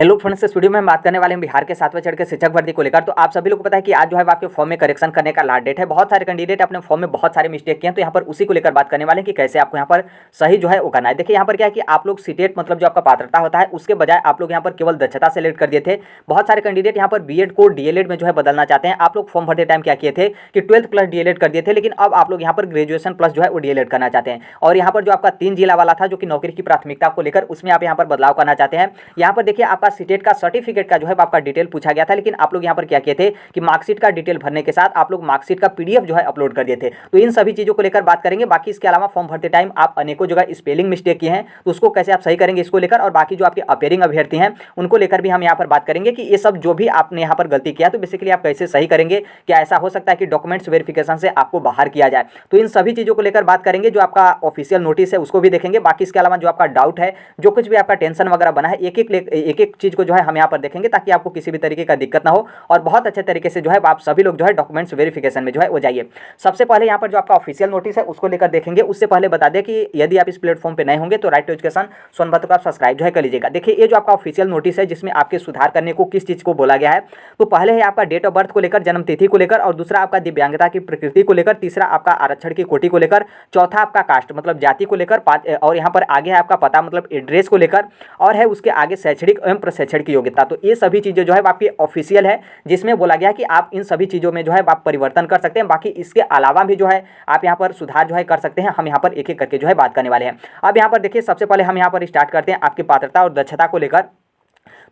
Hello friends, इस video में हम बात करने वाले हैं बिहार के 7वें चरण के शिक्षक भर्ती को लेकर। तो आप सभी लोग को पता है कि आज जो है आपके फॉर्म में करेक्शन करने का लास्ट डेट है। बहुत सारे कैंडिडेट अपने फॉर्म में बहुत सारे मिस्टेक किए हैं, तो यहाँ पर उसी को लेकर बात करने वाले हैं कि कैसे आपको यहाँ पर सही जो है वो करना है। देखिए यहाँ पर क्या है कि आप लोग सीटेट मतलब जो आपका पात्रता होता है उसके बजाय आप लोग यहाँ पर केवल दक्षता सेलेक्ट कर दिए थे। बहुत सारे कैंडिडेट यहाँ पर बीएड को डीएलएड में जो है बदलना चाहते हैं। आप लोग फॉर्म भरते टाइम क्या किए थे कि 12th प्लस डीएलएड कर दिए थे, लेकिन अब आप लोग यहाँ पर ग्रेजुएशन प्लस जो है वो डीएलएड करना चाहते हैं। और यहाँ पर जो आपका 3 जिला वाला था जो कि नौकरी की प्राथमिकता को लेकर, उसमें आप यहाँ पर बदलाव करना चाहते हैं। यहाँ पर देखिए आपका सीटेट का सर्टिफिकेट का जो है आपका डिटेल पूछा गया था, लेकिन आप लोग यहाँ पर क्या किए थे कि मार्कशीट का डिटेल भरने के साथ आप लोग मार्कशीट का पीडीएफ जो है अपलोड कर दिए थे। तो इन सभी चीजों को लेकर बात करेंगे। बाकी इसके अलावा फॉर्म भरते टाइम आप अनेकों जगह स्पेलिंग मिस्टेक किए हैं, तो उसको कैसे आप सही करेंगे इसको लेकर, और बाकी जो आपके अपेयरिंग अभ्यर्थी हैं उनको लेकर भी हम यहाँ पर बात करेंगे कि ये सब जो भी आपने यहाँ पर गलती किया तो बेसिकली आप कैसे सही करेंगे। क्या ऐसा हो सकता है कि डॉक्यूमेंट्स वेरिफिकेशन से आपको बाहर किया जाए, तो इन सभी चीजों को लेकर बात करेंगे। जो आपका ऑफिशियल नोटिस है उसको भी देखेंगे। बाकी इसके अलावा जो आपका डाउट है, जो कुछ भी आपका टेंशन वगैरह बना है, एक एक चीज को जो है हम यहाँ पर देखेंगे ताकि आपको किसी भी तरीके का दिक्कत ना हो और बहुत अच्छे तरीके से जो है आप सभी लोग जो है डॉक्यूमेंट्स वेरिफिकेशन में जो है वो जाइए। सबसे पहले यहाँ पर जो आपका ऑफिशियल नोटिस है उसको लेकर देखेंगे। उससे पहले बता दें कि यदि आप इस प्लेटफॉर्म पे नए होंगे तो राइट टू एजुकेशन सोनभद्र को आप सब्सक्राइब जो है कर लीजिएगा। देखिए ये जो आपका ऑफिशियल नोटिस है जिसमें आपके सुधार करने को किस चीज को बोला गया है, तो पहले है आपका डेट ऑफ बर्थ को लेकर, जन्म तिथि को लेकर, और दूसरा आपका दिव्यांगता की प्रकृति को लेकर, तीसरा आपका आरक्षण की कोटि को लेकर, चौथा आपका कास्ट मतलब जाति को लेकर, और यहाँ पर आगे है आपका पता मतलब एड्रेस को लेकर, और है उसके आगे शैक्षणिक एवं प्रशैक्षणिक योग्यता। तो ये सभी चीजें जो है आपकी ऑफिशियल है, जिसमें बोला गया कि आप इन सभी चीज़ों में जो है आप परिवर्तन कर सकते हैं। बाकी इसके अलावा भी जो है आप यहाँ पर सुधार जो है कर सकते हैं। हम यहाँ पर एक एक करके जो है बात करने वाले हैं। अब यहाँ पर देखिए सबसे पहले हम यहाँ पर स्टार्ट करते हैं आपकी पात्रता और दक्षता को लेकर।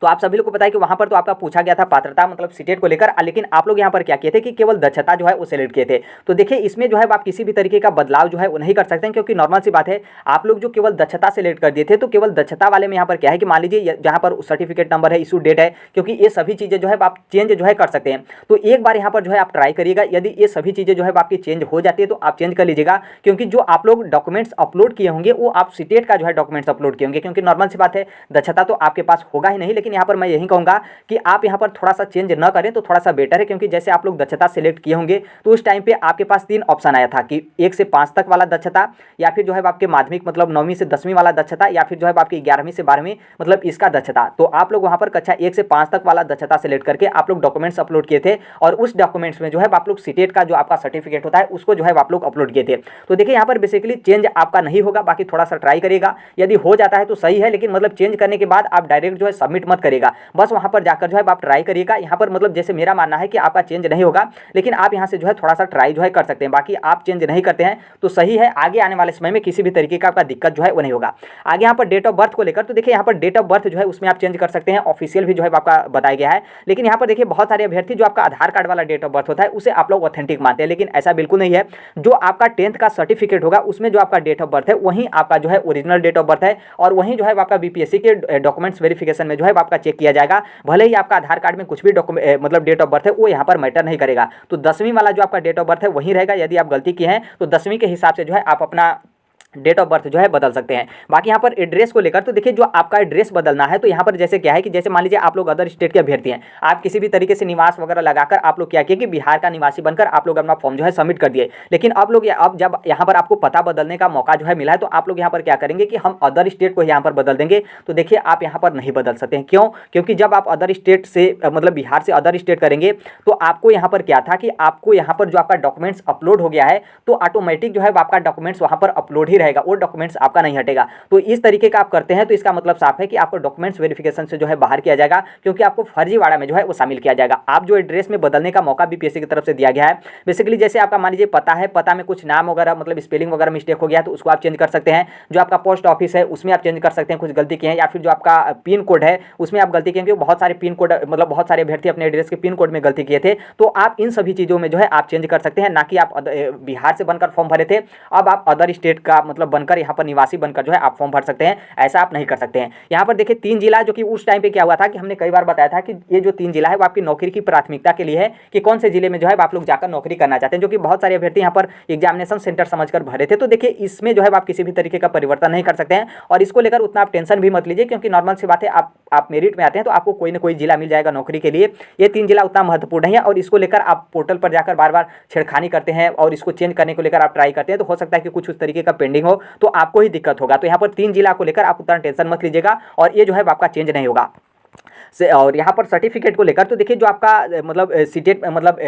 तो आप सभी लोग को पता है कि वहां पर तो आपका पूछा गया था पात्रता मतलब सीटेट को लेकर, लेकिन आप लोग यहाँ पर क्या किए थे कि केवल दक्षता जो है वो सेलेक्ट किए थे। तो देखिए इसमें जो है आप किसी भी तरीके का बदलाव जो है वो नहीं कर सकते हैं, क्योंकि नॉर्मल सी बात है आप लोग जो केवल दक्षता सेलेक्ट कर दिए थे, तो केवल दक्षता वाले में यहाँ पर क्या है कि मान लीजिए जहाँ पर सर्टिफिकेट नंबर है, इशू डेट है, क्योंकि ये सभी चीज़ें जो है आप चेंज जो है कर सकते हैं। तो एक बार यहाँ पर जो है आप ट्राई करिएगा, यदि ये सभी चीज़ें जो है आपकी चेंज हो जाती है तो आप चेंज कर लीजिएगा, क्योंकि जो आप लोग डॉक्यूमेंट्स अपलोड किए होंगे वो आप सीटेट का जो है डॉक्यूमेंट्स अपलोड किए होंगे, क्योंकि नॉर्मल सी बात है दक्षता तो आपके पास होगा ही नहीं। लेकिन यहाँ पर मैं यही कहूँगा कि आप यहाँ पर थोड़ा सा चेंज न करें तो थोड़ा सा बेटर है, क्योंकि जैसे आप लोग दक्षता सेलेक्ट किए होंगे तो उस टाइम पे आपके पास 3 ऑप्शन आया था कि 1 से 5 तक वाला दक्षता, या फिर जो है आपके माध्यमिक मतलब 9वीं से 10वीं वाला दक्षता, या फिर जो है आपकी 11वीं से 12वीं मतलब इसका दक्षता। तो आप लोग वहाँ पर कक्षा 1 से 5 तक वाला दक्षता सेलेक्ट करके आप लोग डॉक्यूमेंट्स अपलोड किए थे, और उस डॉक्यूमेंट्स में जो है आप लोग सीटेट का जो आपका सर्टिफिकेट होता है उसको जो है आप लोग अपलोड किए थे। तो देखिए यहाँ पर बेसिकली चेंज आपका नहीं होगा, बाकी थोड़ा सा ट्राई करेगा, यदि हो जाता है तो सही है, लेकिन मतलब चेंज करने के बाद आप डायरेक्ट जो है सबमिट मत करेगा, बस वहाँ पर जाकर जो है आप ट्राई करिएगा। यहाँ पर मतलब जैसे मेरा मानना है कि आपका चेंज नहीं होगा, लेकिन आप यहाँ से जो है थोड़ा सा ट्राई जो है कर सकते हैं। बाकी आप चेंज नहीं करते हैं तो सही है, आगे आने वाले समय में किसी भी तरीके का आपका दिक्कत जो है वो नहीं होगा। आगे यहाँ पर डेट ऑफ बर्थ को लेकर, तो देखिए यहाँ पर डेट ऑफ बर्थ जो है उसमें आप चेंज कर सकते हैं, ऑफिशियल भी जो है आपका बताया गया है। लेकिन यहाँ पर देखिए बहुत सारे अभ्यर्थी जो आपका आधार कार्ड वाला डेट ऑफ बर्थ होता है उसे आप लोग ऑथेंटिक मानते हैं, लेकिन ऐसा बिल्कुल नहीं है। जो आपका 10th का सर्टिफिकेट होगा उसमें जो आपका डेट ऑफ बर्थ है वहीं आपका जो है ओरिजिनल डेट ऑफ बर्थ है, और वहीं जो है आपका बीपीएससी के डॉक्यूमेंट्स वेरिफिकेशन में जो है आपका चेक किया जाएगा। भले ही आपका आधार कार्ड में कुछ भी मतलब डेट ऑफ बर्थ है वो यहाँ पर मैटर नहीं करेगा। तो 10वीं वाला जो आपका डेट ऑफ बर्थ है वहीं रहेगा। यदि आप गलती किए हैं तो 10वीं के हिसाब से जो है आप अपना डेट ऑफ बर्थ जो है बदल सकते हैं। बाकी यहाँ पर एड्रेस को लेकर, तो देखिए जो आपका एड्रेस बदलना है तो यहाँ पर जैसे क्या है कि जैसे मान लीजिए आप लोग अदर स्टेट के अभ्यर्थी हैं, आप किसी भी तरीके से निवास वगैरह लगाकर आप लोग क्या किए कि बिहार का निवासी बनकर आप लोग अपना फॉर्म जो है सबमिट कर दिए। लेकिन अब जब यहाँ पर आपको पता बदलने का मौका जो है मिला है तो आप लोग यहाँ पर क्या करेंगे कि हम अदर स्टेट को यहाँ पर बदल देंगे। तो देखिए आप यहाँ पर नहीं बदल सकते हैं। क्यों? क्योंकि जब आप अदर स्टेट से मतलब बिहार से अदर स्टेट करेंगे तो आपको यहाँ पर क्या था कि आपको यहाँ पर जो आपका डॉक्यूमेंट्स अपलोड हो गया है तो ऑटोमेटिक जो है आपका डॉक्यूमेंट्स वहाँ पर अपलोड ही रहेगा, वो डॉक्यूमेंट्स आपका नहीं हटेगा। तो इस तरीके का आप करते हैं तो इसका मतलब साफ है कि आपको डॉक्यूमेंट्स वेरिफिकेशन से जो है बाहर किया जाएगा, क्योंकि आपको फर्जीवाड़ा में जो है वो शामिल किया जाएगा। आप जो एड्रेस में बदलने का मौका बीपीएससी की तरफ से दिया गया है, बेसिकली जैसे आपका मान लीजिए पता है, पता में कुछ नाम वगैरह मतलब स्पेलिंग वगैरह मिस्टेक हो गया तो उसको आप चेंज कर सकते हैं। जो आपका पोस्ट ऑफिस है उसमें आप चेंज कर सकते हैं, कुछ गलती किए हैं, या फिर जो आपका पिन कोड है उसमें आप गलती किए, क्योंकि बहुत सारे पिन कोड मतलब बहुत सारे अभ्यर्थी अपने एड्रेस के पिन कोड में गलती किए थे। तो आप इन सभी चीज़ों में जो है आप चेंज कर सकते हैं, ना कि आप बिहार से बनकर फॉर्म भरे थे अब आप अदर स्टेट का मतलब बनकर यहाँ पर निवासी बनकर जो है आप फॉर्म भर सकते हैं। ऐसा आप नहीं कर सकते हैं। यहाँ पर देखिए 3 जिला, जो कि उस टाइम पे क्या हुआ था कि हमने कई बार बताया था कि ये जो 3 जिला है वो आपकी नौकरी की प्राथमिकता के लिए है कि कौन से जिले में जो है आप लोग जाकर नौकरी करना चाहते हैं, जो कि बहुत सारे अभ्यर्थी यहाँ पर एग्जामिनेशन सेंटर समझकर भरे थे। तो देखिए इसमें जो है आप किसी भी तरीके का परिवर्तन नहीं कर सकते हैं, और इसको लेकर उतना आप टेंशन भी मत लीजिए, क्योंकि नॉर्मल सी बात है आप मेरिट में आते हैं तो आपको कोई ना कोई जिला मिल जाएगा नौकरी के लिए। ये 3 जिला उतना महत्वपूर्ण है, और इसको लेकर आप पोर्टल पर जाकर बार बार छेड़खानी करते हैं और इसको चेंज करने को लेकर आप ट्राई करते हैं, तो हो सकता है कि कुछ उस तरीके का पेंडिंग हो तो आपको ही दिक्कत होगा। तो यहाँ पर 3 जिला को लेकर आप उतना टेंशन मत लीजिएगा, और ये जो है आपका चेंज नहीं होगा। और यहाँ पर सर्टिफिकेट को लेकर तो देखिए जो आपका मतलब सीटेट मतलब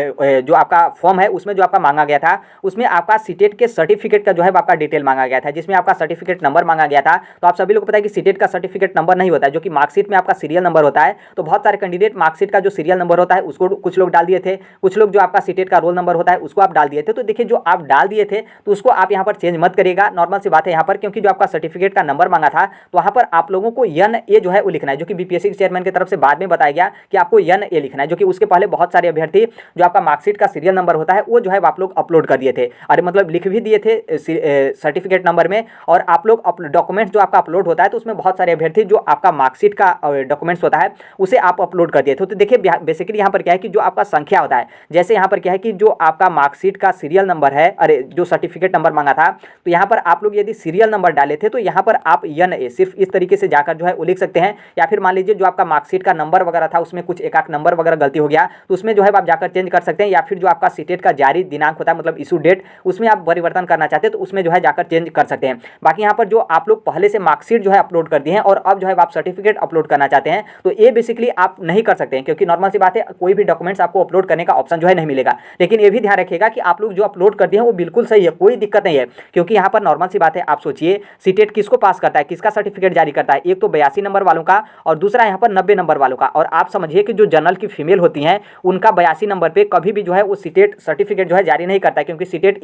जो आपका फॉर्म है उसमें जो आपका मांगा गया था उसमें आपका सीटेट के सर्टिफिकेट का जो है आपका डिटेल मांगा गया था, जिसमें आपका सर्टिफिकेट नंबर मांगा गया था। तो आप सभी लोग को पता है कि सीटेट का सर्टिफिकेट नंबर नहीं होता है, जो कि मार्कशीट में आपका सीरियल नंबर होता है। तो बहुत सारे कैंडिडेट मार्कशीट का जो सीरियल नंबर होता है उसको कुछ लोग डाल दिए थे, कुछ लोग जो आपका सीटेट का रोल नंबर होता है उसको आप डाल दिए थे। तो देखिए जो आप डाल दिए थे तो उसको आप यहाँ पर चेंज मत करिएगा, नॉर्मल सी बात है यहाँ पर, क्योंकि जो आपका सर्टिफिकेट का नंबर मांगा था तो वहाँ पर आप लोगों को NA जो है वो लिखना है, जो कि बीपीएससी के चेयरमैन की तरफ से बाद में बताया गया कि आपको NA लिखना है, जो कि उसके पहले बहुत सारे अभ्यर्थी जो आपका मार्कशीट का सीरियल नंबर होता है वो जो है आप लोग अपलोड कर दिए थे, अरे मतलब लिख भी दिए थे सर्टिफिकेट नंबर में। और आप लोग डॉक्यूमेंट्स जो आपका अपलोड होता है तो उसमें बहुत सारे अभ्यर्थी जो आपका मार्कशीट का डॉक्यूमेंट्स होता है उसे आप अपलोड कर दिए थे। तो देखिए बेसिकली यहाँ पर क्या है कि जो आपका संख्या होता है, जैसे यहाँ पर क्या है कि जो आपका मार्कशीट का सीरियल नंबर है, अरे जो सर्टिफिकेट नंबर मांगा था, तो यहाँ पर आप लोग यदि सीरियल नंबर डाले थे तो यहाँ पर आप NA सिर्फ इस तरीके से जाकर जो है वो लिख सकते हैं। या फिर मान लीजिए जो आपका मार्कशीट का नंबर वगैरह था उसमें कुछ एक आध नंबर वगैरह गलती हो गया तो उसमें जो है आप जाकर चेंज कर सकते हैं। या फिर जो आपका सीटेट का जारी दिनांक होता है मतलब इशू डेट, उसमें आप परिवर्तन करना चाहते हैं तो उसमें जो है जाकर चेंज कर सकते हैं। बाकी यहाँ पर जो आप लोग पहले से मार्कशीट जो है अपलोड कर दिए हैं और अब जो है आप सर्टिफिकेट अपलोड करना चाहते हैं तो ये बेसिकली आप नहीं कर सकते हैं, क्योंकि नॉर्मल सी बात है कोई भी डॉक्यूमेंट्स आपको अपलोड करने का ऑप्शन जो है नहीं मिलेगा। लेकिन ये भी ध्यान रखिएगा कि आप लोग जो अपलोड कर दिए हैं वो बिल्कुल सही है, कोई दिक्कत नहीं है, क्योंकि यहाँ पर नॉर्मल सी बात है आप सोचिए सीटेट किसको पास करता है, किसका सर्टिफिकेट जारी करता है, एक तो 82 नंबर वालों का और दूसरा यहाँ पर 90 नंबर वालों का। और आप समझिए कि जो जनरल की फीमेल होती हैं उनका 82 नंबर पे कभी भी जो है वो सीटेट सर्टिफिकेट जो है जारी नहीं करता है, क्योंकि सीटेट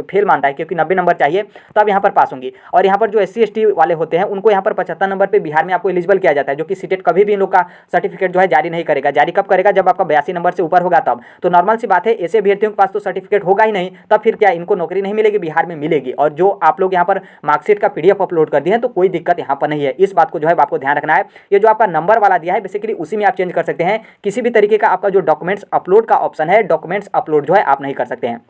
फेल मानता है, क्योंकि 90 नंबर चाहिए तब यहाँ पर पास होंगी। और यहाँ पर जो SC ST वाले होते हैं उनको यहाँ पर 75 नंबर पे बिहार में आपको एलिजिबल किया जाता है, जो कि सीटेट कभी भी इन लोग का सर्टिफिकेट जो है जारी नहीं करेगा। जारी कब करेगा, जब आपका 82 नंबर से ऊपर होगा तब। तो नॉर्मल सी बात है ऐसे अभ्यर्थियों के पास तो सर्टिफिकेट होगा ही नहीं, तब फिर क्या इनको नौकरी नहीं मिलेगी, बिहार में मिलेगी। और जो आप लोग यहाँ पर मार्कशीट का PDF अपलोड कर दिए हैं तो कोई दिक्कत यहाँ पर नहीं है, इस बात को जो है आपको ध्यान रखना है। ये जो आपका नंबर वाला दिया है बेसिकली उसी में आप चेंज कर सकते हैं, किसी भी तरीके का आपका जो डॉक्यूमेंट्स अपलोड का ऑप्शन है डॉक्यूमेंट्स अपलोड जो है आप नहीं कर सकते हैं,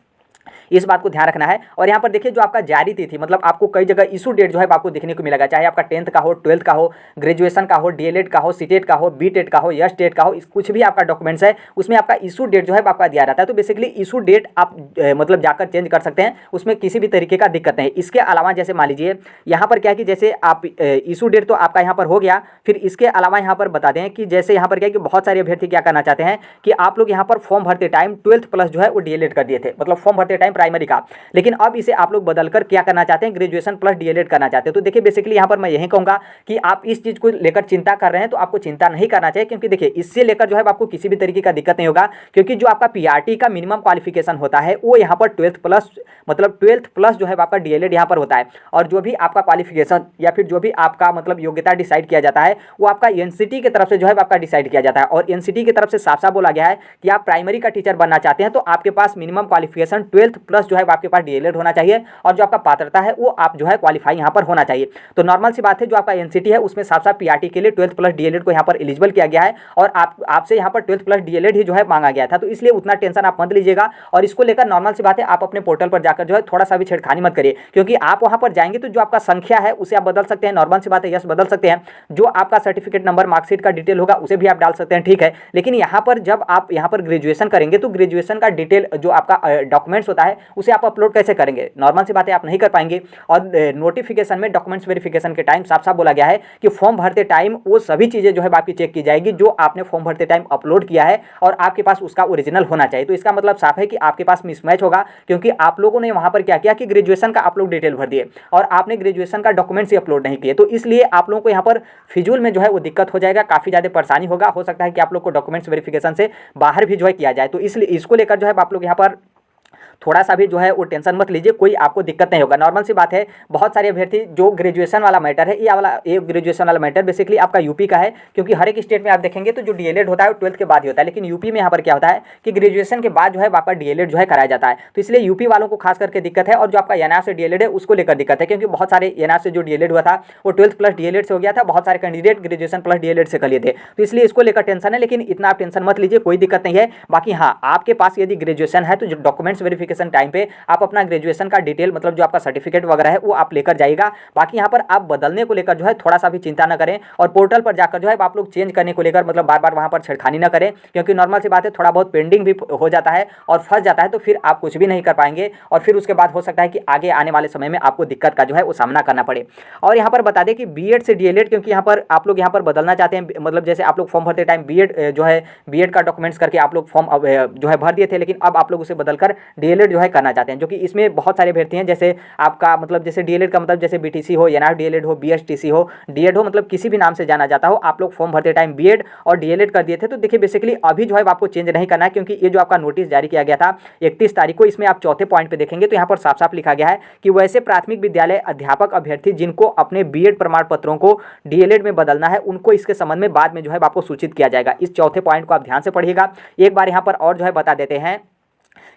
इस बात को ध्यान रखना है। और यहाँ पर देखिए जो आपका जारी तिथि मतलब आपको कई जगह इशू डेट जो है आपको देखने को मिलेगा, चाहे आपका 10th का हो, 12th का हो, ग्रेजुएशन का हो, DLED का हो, सीटेट का हो, BTET का हो, टेट का हो, कुछ भी आपका डॉक्यूमेंट्स है उसमें आपका इशू डेट जो है आपका दिया रहता है। तो बेसिकली इशू डेट आप मतलब जाकर चेंज कर सकते हैं, उसमें किसी भी तरीके का दिक्कत नहीं। इसके अलावा जैसे मान लीजिए यहाँ पर क्या है कि जैसे आप इशू डेट तो आपका यहाँ पर हो गया, फिर इसके अलावा यहाँ पर बता दें कि जैसे यहाँ पर क्या है कि बहुत सारे अभ्यर्थी क्या करना चाहते हैं कि आप लोग यहाँ पर फॉर्म भरते टाइम 12th प्लस जो है वो DLED कर दिए थे, मतलब फॉर्म भरते टाइम प्राइमरी का, लेकिन अब इसे आप लोग बदलकर क्या करना चाहते हैं, ग्रेजुएशन प्लस DLED करना चाहते हैं। तो देखिए बेसिकली यहाँ पर मैं यही कहूँगा कि आप इस चीज़ को लेकर चिंता कर रहे हैं तो आपको चिंता नहीं करना चाहिए, क्योंकि देखिए इससे लेकर जो है आपको किसी भी तरीके का दिक्कत नहीं होगा, क्योंकि जो आपका PRT का मिनिमम क्वालिफिकेशन होता है वो यहाँ पर 12th प्लस मतलब 12th प्लस जो है आपका DLED यहाँ पर होता है। और जो भी आपका क्वालिफिकेशन या फिर जो भी आपका मतलब योग्यता डिसाइड किया जाता है वो आपका NCT की तरफ से जो है आपका डिसाइड किया जाता है। और NCT की तरफ से साफ साफ बोला गया है कि आप प्राइमरी का टीचर बनना चाहते हैं तो आपके पास मिनिमम क्वालिफिकेशन 12th प्लस जो है आपके पास DLED होना चाहिए, और जो आपका पात्रता है वो आप जो है क्वालिफाई यहाँ पर होना चाहिए। तो नॉर्मल सी बात है जो आपका NCT है उसमें साफ साफ PRT के लिए 12th प्लस DLED को यहाँ पर एलिजिबल किया गया है, और आपसे यहाँ पर 12th प्लस DLED ही जो है मांगा गया था। तो इसलिए उतना टेंशन आप मत लीजिएगा, और इसको लेकर नॉर्मल सी बात है आप अपने पोर्टल पर जाकर जो है थोड़ा सा भी छेड़खानी मत करिए, क्योंकि आप वहाँ पर जाएंगे तो जो आपका संख्या है उसे आप बदल सकते हैं, नॉर्मल सी बात है यस बदल सकते हैं, जो आपका सर्टिफिकेट नंबर मार्कशीट का डिटेल होगा उसे भी आप डाल सकते हैं, ठीक है। लेकिन यहाँ पर जब आप यहाँ पर ग्रेजुएशन करेंगे तो ग्रेजुएशन का डिटेल जो आपका डॉक्यूमेंट्स होता है उसे आप अपलोड कैसे करेंगे, नॉर्मल सी बात है आप नहीं कर पाएंगे। और नोटिफिकेशन में डॉक्यूमेंट्स वेरिफिकेशन के टाइम साफ साफ बोला गया है कि फॉर्म भरते टाइम वो सभी चीज़ें जो है आपकी चेक की जाएगी जो आपने फॉर्म भरते टाइम अपलोड किया है, और आपके पास उसका ओरिजिनल होना चाहिए। तो इसका मतलब साफ है कि आपके पास मिसमैच होगा, क्योंकि आप लोगों ने वहाँ पर क्या किया कि ग्रेजुएशन का आप लोग डिटेल भर दिए और आपने ग्रेजुएशन का डॉक्यूमेंट्स ही अपलोड नहीं किए। तो इसलिए आप लोगों को यहाँ पर फिजूल में जो है वो दिक्कत हो जाएगा, काफ़ी ज़्यादा परेशानी होगा, हो सकता है कि आप लोग को डॉक्यूमेंट्स वेरिफिकेशन से बाहर भी जो है किया जाए। तो इसलिए इसको लेकर जो है आप लोग यहाँ पर थोड़ा सा भी जो है वो टेंशन मत लीजिए, कोई आपको दिक्कत नहीं होगा। नॉर्मल सी बात है, बहुत सारे अभ्यर्थी जो ग्रेजुएशन वाला मैटर है ये ग्रेजुएशन वाला मैटर बेसिकली आपका यूपी का है, क्योंकि हर एक स्टेट में आप देखेंगे तो जो DLED होता है वो 12th के बाद ही होता है, लेकिन यूपी में यहाँ पर क्या होता है कि ग्रेजुएशन के बाद जो है आपका DLED जो है कराया जाता है। तो इसलिए यूपी वालों को खास करके दिक्कत है, और जो आपका NR से DLED है उसको लेकर दिक्कत है, क्योंकि बहुत सारे NR से जो DLED हुआ था वो 12th प्लस DLED से हो गया था, बहुत सारे कैंडिडेट ग्रेजुएशन प्लस DLED से कर लिए थे। तो इसलिए इसको लेकर टेंशन है, लेकिन इतना आप टेंशन मत लीजिए, कोई दिक्कत नहीं है। बाकी हाँ, आपके पास यदि ग्रेजुएशन है तो जो डॉक्यूमेंट्स वेरिफिकेशन वेरिफिकेशन टाइम पे आप अपना ग्रेजुएशन का डिटेल मतलब जो आपका सर्टिफिकेट वगैरह है वो आप लेकर जाइएगा। बाकी यहाँ पर आप बदलने को लेकर जो है थोड़ा सा भी चिंता न करें, और पोर्टल पर जाकर जो है आप लोग चेंज करने को लेकर मतलब बार बार वहाँ पर छेड़खानी न करें, क्योंकि नॉर्मल सी बात है थोड़ा बहुत पेंडिंग भी हो जाता है और फंस जाता है तो फिर आप कुछ भी नहीं कर पाएंगे, और फिर उसके बाद हो सकता है कि आगे आने वाले समय में आपको दिक्कत का जो है वो सामना करना पड़े। और यहाँ पर बता दें कि बीएड से डीएलएड, क्योंकि यहाँ पर आप लोग यहाँ पर बदलना चाहते हैं, मतलब जैसे आप लोग फॉर्म भरते टाइम बीएड जो है बीएड का डॉक्यूमेंट्स करके आप लोग फॉर्म जो है भर दिए थे, लेकिन अब आप लोग उसे बदलकर डीएलएड जो है करना चाहते हैं, जो कि इसमें बहुत सारे अभ्यर्थी हैं। जैसे आपका मतलब जैसे डीएलएड का मतलब जैसे बीटीसी हो, एनआर डीएलएड हो, बीएसटीसी हो, डीएड हो, मतलब किसी भी नाम से जाना जाता हो, आप लोग फॉर्म भरते टाइम बीएड और डीएलएड कर दिए थे। तो देखिए बेसिकली अभी जो है आपको चेंज नहीं करना है, क्योंकि ये जो आपका नोटिस जारी किया गया था 31 तारीख को, इसमें आप चौथे पॉइंट पे देखेंगे तो यहाँ पर साफ साफ लिखा गया है कि वैसे प्राथमिक विद्यालय अध्यापक अभ्यर्थी जिनको अपने बीएड प्रमाण पत्रों को डीएलएड में बदलना है, उनको इसके संबंध में बाद में जो है आपको सूचित किया जाएगा। इस चौथे पॉइंट को आप ध्यान से पढ़िएगा। एक बार यहाँ पर और जो है बता देते हैं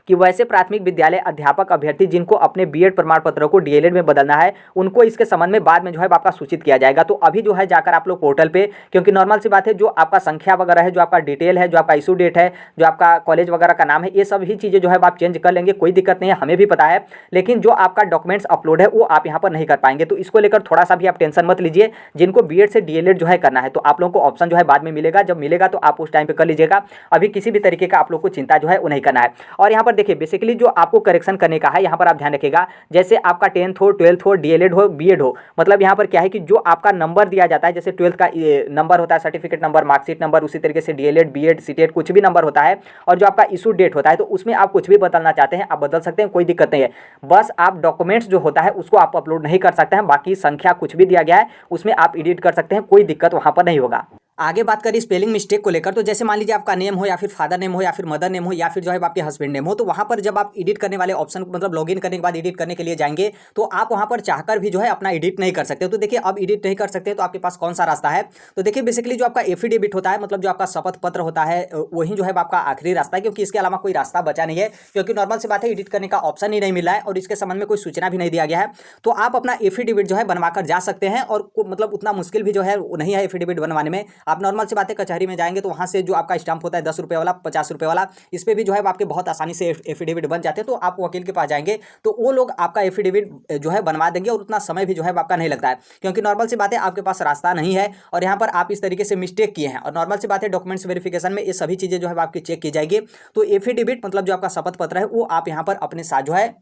कि वैसे प्राथमिक विद्यालय अध्यापक अभ्यर्थी जिनको अपने बीएड प्रमाण पत्रों को डीएलएड में बदलना है, उनको इसके संबंध में बाद में जो है आपका सूचित किया जाएगा। तो अभी जो है जाकर आप लोग पोर्टल पे, क्योंकि नॉर्मल सी बात है जो आपका संख्या वगैरह है, जो आपका डिटेल है, जो आपका इशू डेट है, जो आपका कॉलेज वगैरह का नाम है, ये सब ही चीज़ें जो है आप चेंज कर लेंगे, कोई दिक्कत नहीं है, हमें भी पता है। लेकिन जो आपका डॉक्यूमेंट्स अपलोड है वो आप यहाँ पर नहीं कर पाएंगे, तो इसको लेकर थोड़ा सा भी आप टेंशन मत लीजिए। जिनको बीएड से डीएलएड जो है करना है तो आप लोगों को ऑप्शन जो है बाद में मिलेगा, जब मिलेगा तो आप उस टाइम पे कर लीजिएगा। अभी किसी भी तरीके का आप लोग को चिंता जो है वो नहीं करना है। और यहाँ पर देखिए बेसिकली जो आपको करेक्शन करने का है, यहाँ पर आप ध्यान रखिएगा, जैसे आपका 10th हो, 12th हो, डीएलएड हो, बीएड हो, मतलब यहाँ पर क्या है कि जो आपका नंबर दिया जाता है, जैसे 12th का नंबर होता है, सर्टिफिकेट नंबर, मार्कशीट नंबर, उसी तरीके से डीएलएड, बीएड, सीटेट कुछ भी नंबर होता है, और जो आपका इशू डेट होता है, तो उसमें आप कुछ भी बदलना चाहते हैं आप बदल सकते हैं, कोई दिक्कत नहीं है। बस आप डॉक्यूमेंट्स जो होता है उसको आप अपलोड नहीं कर सकते हैं, बाकी संख्या कुछ भी दिया गया है उसमें आप एडिट कर सकते हैं, कोई दिक्कत वहाँ पर नहीं होगा। आगे बात करिए स्पेलिंग मिस्टेक को लेकर, तो जैसे मान लीजिए आपका नेम हो या फिर फादर नेम हो या फिर मदर नेम हो या फिर जो है आपके हस्बैंड नेम हो, तो वहाँ पर जब आप एडिट करने वाले ऑप्शन मतलब लॉगिन करने के बाद एडिट करने के लिए जाएंगे तो आप वहाँ पर चाहकर भी जो है अपना एडिट नहीं कर सकते। तो देखिए अब एडिट नहीं कर सकते तो आपके पास कौन सा रास्ता है, तो देखिए बेसिकली जो आपका एफिडेविट होता है, मतलब जो आपका शपथ पत्र होता है, वही जो है आपका आखिरी रास्ता है, क्योंकि इसके अलावा कोई रास्ता बचा नहीं है, क्योंकि नॉर्मल सी बात है एडिट करने का ऑप्शन ही नहीं मिला है और इसके संबंध में कोई सूचना भी नहीं दिया गया है। तो आप अपना एफिडेविट जो है बनवाकर जा सकते हैं, और मतलब उतना मुश्किल भी जो है नहीं है एफिडेविट बनवाने में। आप नॉर्मल सी बात है कचहरी में जाएंगे तो वहां से जो आपका स्टाम्प होता है 10 रुपये वाला, 50 रुपये वाला, इस पर भी जो है आपके बहुत आसानी से एफिडेविट बन जाते हैं। तो आप वकील के पास जाएंगे तो वो लोग आपका एफिडेविट जो है बनवा देंगे, और उतना समय भी जो है आपका नहीं लगता है, क्योंकि नॉर्मल सी बात है आपके पास रास्ता नहीं है और यहाँ पर आप इस तरीके से मिस्टेक किए हैं। और नॉर्मल सी बात है डॉक्यूमेंट्स वेरिफिकेशन में ये सभी चीज़ें जो है आपकी चेक की जाएगी। तो एफिडेविट मतलब जो आपका शपथ पत्र है वो आप यहाँ पर अपने साथ जो है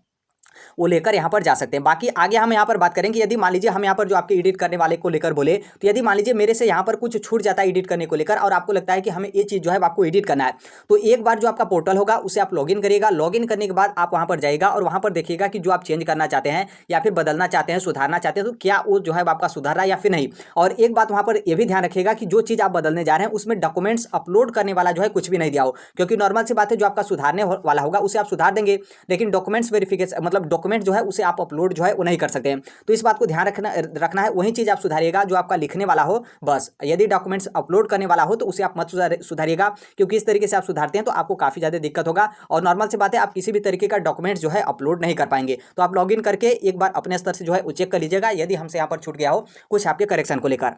वो लेकर यहाँ पर जा सकते हैं। बाकी आगे हम यहाँ पर बात करेंगे, यदि मान लीजिए हम यहाँ पर जो आपके एडिट करने वाले को लेकर बोले, तो यदि मान लीजिए मेरे से यहाँ पर कुछ छूट जाता है एडिट करने को लेकर और आपको लगता है कि हमें ये चीज़ जो है आपको एडिट करना है, तो एक बार जो आपका पोर्टल होगा उसे आप लॉगिन करिएगा। लॉगिन करने के बाद आप वहाँ पर जाइएगा और वहाँ पर देखिएगा कि जो आप चेंज करना चाहते हैं या फिर बदलना चाहते हैं, सुधारना चाहते हैं, तो क्या वो जो है आपका सुधार रहा है या फिर नहीं। और एक बात वहाँ पर यह भी ध्यान रखिएगा कि जो चीज़ आप बदलने जा रहे हैं उसमें डॉक्यूमेंट्स अपलोड करने वाला जो है कुछ भी नहीं दिया हो, क्योंकि नॉर्मल सी बात है जो आपका सुधारने वाला होगा उसे आप सुधार देंगे, लेकिन डॉक्यूमेंट्स वेरिफिकेशन मतलब डॉक्यूमेंट जो है उसे आप अपलोड जो है वो नहीं कर सकते हैं। तो इस बात को ध्यान रखना है, वही चीज़ आप सुधारिएगा जो आपका लिखने वाला हो बस। यदि डॉक्यूमेंट्स अपलोड करने वाला हो तो उसे आप मत सुधारिएगा, क्योंकि इस तरीके से आप सुधारते हैं तो आपको काफ़ी ज़्यादा दिक्कत होगा और नॉर्मल सी बात है आप किसी भी तरीके का डॉक्यूमेंट्स जो है अपलोड नहीं कर पाएंगे। तो आप लॉगिन करके एक बार अपने स्तर से जो है वो चेक कर लीजिएगा यदि हमसे यहाँ पर छूट गया हो कुछ आपके करेक्शन को लेकर।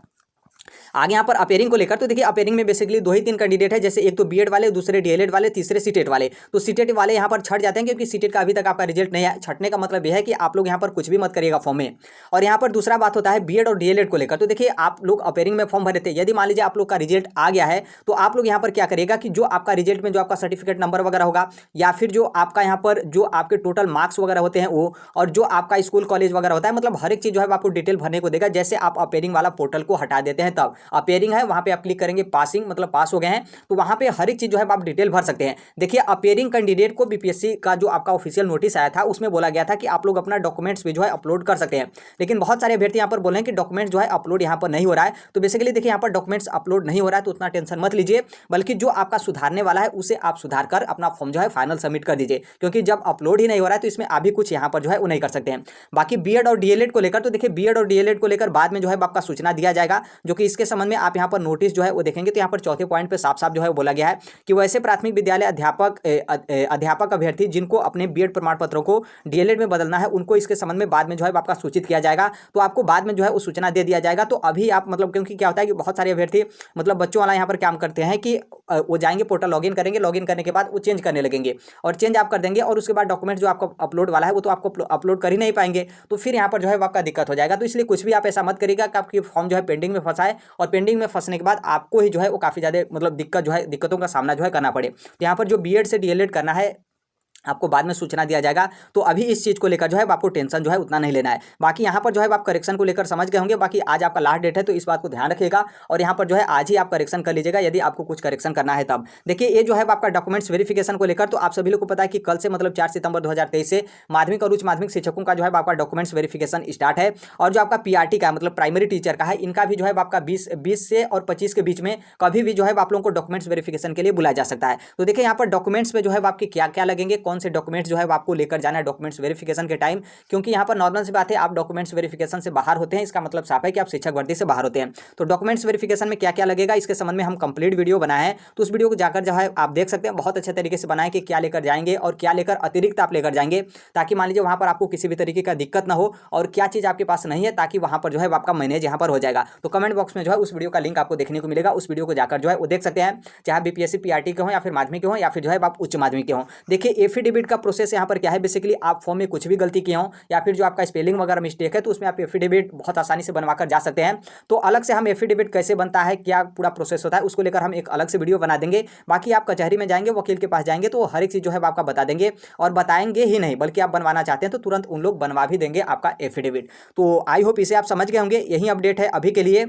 आगे यहाँ पर अपेयरिंग को लेकर, तो देखिए अपेयरिंग में बेसिकली 2 ही 3 कैंडिडेट है, जैसे एक तो बीएड वाले, दूसरे डीएलएड वाले, तीसरे सीटेट वाले। तो सीटेट वाले यहाँ पर छट जाते हैं क्योंकि सीटेट का अभी तक आपका रिजल्ट नहीं है। छटने का मतलब यह है कि आप लोग यहाँ पर कुछ भी मत करिएगा फॉर्म में। और यहाँ पर दूसरा बात होता है बीएड और डीएलएड को लेकर, तो देखिए आप लोग अपेयरिंग में फॉर्म भरे थे, यदि मान लीजिए आप लोग का रिजल्ट आ गया है तो आप लोग यहाँ पर क्या करिएगा कि जो आपका रिजल्ट में जो आपका सर्टिफिकेट नंबर वगैरह होगा या फिर जो आपका यहाँ पर जो आपके टोटल मार्क्स वगैरह होते हैं वो, और जो आपका स्कूल कॉलेज वगैरह होता है, मतलब हर एक चीज़ जो है आपको डिटेल भरने को देगा। जैसे आप अपेयरिंग वाला पोर्टल को हटा देते हैं तब अपेयरिंग है वहाँ पे आप क्लिक करेंगे पासिंग मतलब पास हो गए हैं, तो वहाँ पे हर एक चीज़ जो है आप डिटेल भर सकते हैं। देखिए अपेयरिंग कैंडिडेट को बीपीएससी का जो आपका ऑफिशियल नोटिस आया था उसमें बोला गया था कि आप लोग अपना डॉक्यूमेंट्स भी जो है अपलोड कर सकते हैं, लेकिन बहुत सारे अभ्यर्थी यहाँ पर बोल रहे हैं कि डॉक्यूमेंट्स जो है अपलोड यहाँ पर नहीं हो रहा है। तो बेसिकली देखिए यहाँ पर डॉक्यूमेंट्स अपलोड नहीं हो रहा है तो उतना टेंशन मत लीजिए, बल्कि जो आपका सुधारने वाला है उसे आप सुधार कर अपना फॉर्म जो है फाइनल सबमिट कर दीजिए, क्योंकि जब अपलोड ही नहीं हो रहा है तो इसमें अभी कुछ यहाँ पर जो है वो नहीं कर सकते हैं। बाकी बीएड और डीएलएड को लेकर, तो देखिए बीएड और डीएलएड को लेकर बाद में जो है आपका सूचना दिया जाएगा, जो कि इसके संबंध में आप यहाँ पर नोटिस जो है वो देखेंगे तो यहाँ पर चौथे पॉइंट पे साफ साफ जो है बोला गया है कि वैसे प्राथमिक विद्यालय अध्यापक अभ्यर्थी जिनको अपने बीएड प्रमाण पत्रों को डीएलएड में बदलना है उनको इसके संबंध में बाद में जो है आपका सूचित किया जाएगा। तो आपको बाद में जो है वो सूचना दे दिया जाएगा। तो अभी आप मतलब क्योंकि क्या होता है कि बहुत सारे अभ्यर्थी मतलब बच्चों वाला यहाँ पर काम करते हैं कि वो जाएंगे पोर्टल लॉगिन करेंगे, लॉगिन करने के बाद वो चेंज करने लगेंगे और चेंज आप कर देंगे और उसके बाद डॉक्यूमेंट जो आपका अपलोड वाला है वो तो आपको अपलोड कर ही नहीं पाएंगे। तो फिर यहाँ पर जो है आपका दिक्कत हो जाएगा। तो इसलिए कुछ भी आप ऐसा मत करिएगा कि आपकी फॉर्म जो है पेंडिंग में फंसा है और पेंडिंग में फंसने के बाद आपको ही जो है वो काफ़ी ज़्यादा मतलब दिक्कतों का सामना जो है करना पड़े। तो यहाँ पर जो बीएड से डीएलएड करना है आपको बाद में सूचना दिया जाएगा। तो अभी इस चीज़ को लेकर जो है आपको टेंशन जो है उतना नहीं लेना है। बाकी यहाँ पर जो है आप करेक्शन को लेकर समझ गए होंगे। बाकी आज आपका लास्ट डेट है तो इस बात को ध्यान रखिएगा और यहाँ पर जो है आज ही आप करेक्शन कर लीजिएगा यदि आपको कुछ करेक्शन करना है तब। देखिए ये जो है आपका डॉक्यूमेंट्स वेरिफिकेशन को लेकर तो आप सभी लोग को पता है कि कल से मतलब 4 सितंबर 2023 से माध्यमिक और उच्च माध्यमिक शिक्षकों का जो है आपका डॉक्यूमेंट्स वेरिफिकेशन स्टार्ट है। और जो आपका पीआरटी का मतलब प्राइमरी टीचर का है इनका भी जो है आपका 20 से और 25 के बीच में कभी भी जो है आप लोगों को डॉक्यूमेंट्स वेरिफिकेशन के लिए बुलाया जा सकता है। तो देखिए यहाँ पर डॉक्यूमेंट्स में जो है आपके क्या क्या लगेंगे, कौन से डॉक्यूमेंट्स जो है आपको लेकर जाना है डॉक्यूमेंट्स वेरिफिकेशन के टाइम। क्योंकि यहाँ पर नॉर्मल सी बात है आप डॉक्यूमेंट्स वेरिफिकेशन से बाहर होते हैं, इसका मतलब साफ है कि आप शिक्षक भर्ती से बाहर होते हैं। तो डॉक्यूमेंट्स वेरिफिकेशन में क्या क्या लगेगा इसके संबंध में हम कंप्लीट वीडियो बनाए हैं। तो उस वीडियो को जाकर जो है आप देख सकते हैं, बहुत अच्छे तरीके से बनाए कि क्या लेकर जाएंगे और क्या लेकर अतिरिक्त आप लेकर जाएंगे ताकि मान लीजिए वहाँ पर आपको किसी भी तरीके का दिक्कत ना हो और क्या चीज़ आपके पास नहीं है ताकि वहाँ पर जो है आपका मैनेज यहाँ पर हो जाएगा। तो कमेंट बॉक्स में जो है उस वीडियो का लिंक आपको देखने को मिलेगा, उस वीडियो को जाकर जो है वो देख सकते हैं, चाहे बीपीएससी पीआरटी के हो या फिर माध्यमिक के हो या फिर जो है आप उच्च माध्यमिक के हो। देखिए एफिडेविट का प्रोसेस यहाँ पर क्या है, बेसिकली आप फॉर्म में कुछ भी गलती किए हो या फिर जो आपका स्पेलिंग वगैरह मिस्टेक है तो उसमें आप एफिडेविट बहुत आसानी से बनवा कर जा सकते हैं। तो अलग से हम एफिडेविट कैसे बनता है, क्या पूरा प्रोसेस होता है, उसको लेकर हम एक अलग से वीडियो बना देंगे। बाकी आप कचहरी में जाएंगे, वकील के पास जाएंगे तो हर एक चीज़ जो है आपका बता देंगे और बताएंगे ही नहीं बल्कि आप बनवाना चाहते हैं तो तुरंत उन लोग बनवा भी देंगे आपका एफिडेविट। तो आई होप इसे आप समझ गए होंगे। यही अपडेट है अभी के लिए।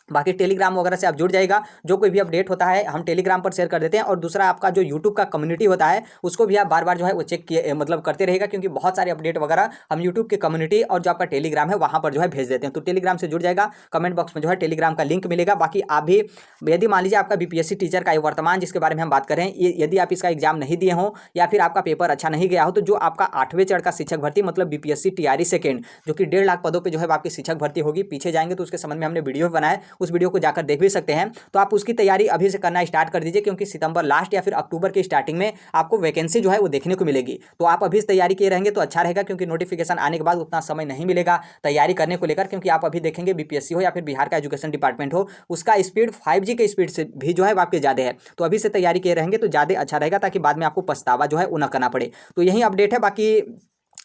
बाकी टेलीग्राम वगैरह से आप जुड़ जाएगा, जो कोई भी अपडेट होता है हम टेलीग्राम पर शेयर कर देते हैं। और दूसरा आपका जो यूट्यूब का कम्युनिटी होता है उसको भी आप बार बार जो है वो चेक किए मतलब करते रहेगा, क्योंकि बहुत सारे अपडेट वगैरह हम यूट्यूब के कम्युनिटी और जो आपका टेलीग्राम है वहाँ पर जो है भेज देते हैं। तो टेलीग्राम से जुड़ जाएगा, कमेंट बॉक्स में जो है टेलीग्राम का लिंक मिलेगा। बाकी आप भी यदि मान लीजिए आपका बीपीएससी टीचर का वर्तमान जिसके बारे में हम बात करें, यदि आप इसका एग्जाम नहीं दिए हों या फिर आपका पेपर अच्छा नहीं गया हो तो जो आपका 8वें चरण का शिक्षक भर्ती मतलब बीपीएससी टीआरई सेकेंड जो कि 1.5 लाख पदों पर जो है आपकी शिक्षक भर्ती होगी, पीछे जाएंगे तो उसके संबंध में हमने वीडियो बनाया, उस वीडियो को जाकर भी सकते हैं। तो आप उसकी तैयारी अभी से करना स्टार्ट कर दीजिए, क्योंकि सितंबर लास्ट या फिर अक्टूबर की स्टार्टिंग में आपको वैकेंसी जो है वो देखने को मिलेगी। तो आप अभी से तैयारी किए रहेंगे तो अच्छा रहेगा, क्योंकि नोटिफिकेशन आने के बाद उतना समय नहीं मिलेगा तैयारी करने को लेकर। क्योंकि आप अभी देखेंगे बीपीएससी हो या फिर बिहार का एजुकेशन डिपार्टमेंट हो, उसका स्पीड 5G के स्पीड से भी जो है आपके ज़्यादा है। तो अभी से तैयारी किए रहेंगे तो ज़्यादा अच्छा रहेगा, ताकि बाद में आपको पछतावा जो है वो न करना पड़े। तो यही अपडेट है। बाकी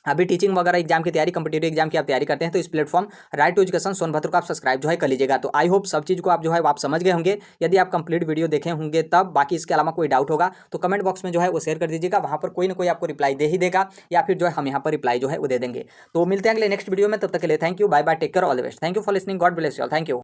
अभी टीचिंग वगैरह एग्जाम की तैयारी, कंपटीटिव एग्जाम की आप तैयारी करते हैं तो इस platform right to education Sonbhadra को आप सब्सक्राइब जो है कर लीजिएगा। तो आई होप सब चीज़ को आप जो है आप समझ गए होंगे, यदि आप कंप्लीट वीडियो देखे होंगे तब। बाकी इसके अलावा कोई डाउट होगा तो कमेंट बॉक्स में जो है वो शेयर कर दीजिएगा, वहाँ पर कोई ना कोई आपको रिप्लाई दे ही देगा या फिर जो है हम यहाँ पर रिप्लाई जो है वो दे देंगे। तो मिलते हैं अगले नेक्स्ट वीडियो में, तब तक के लिए thank you, bye bye, take care, all the best, thank you for listening, God bless you all, thank you.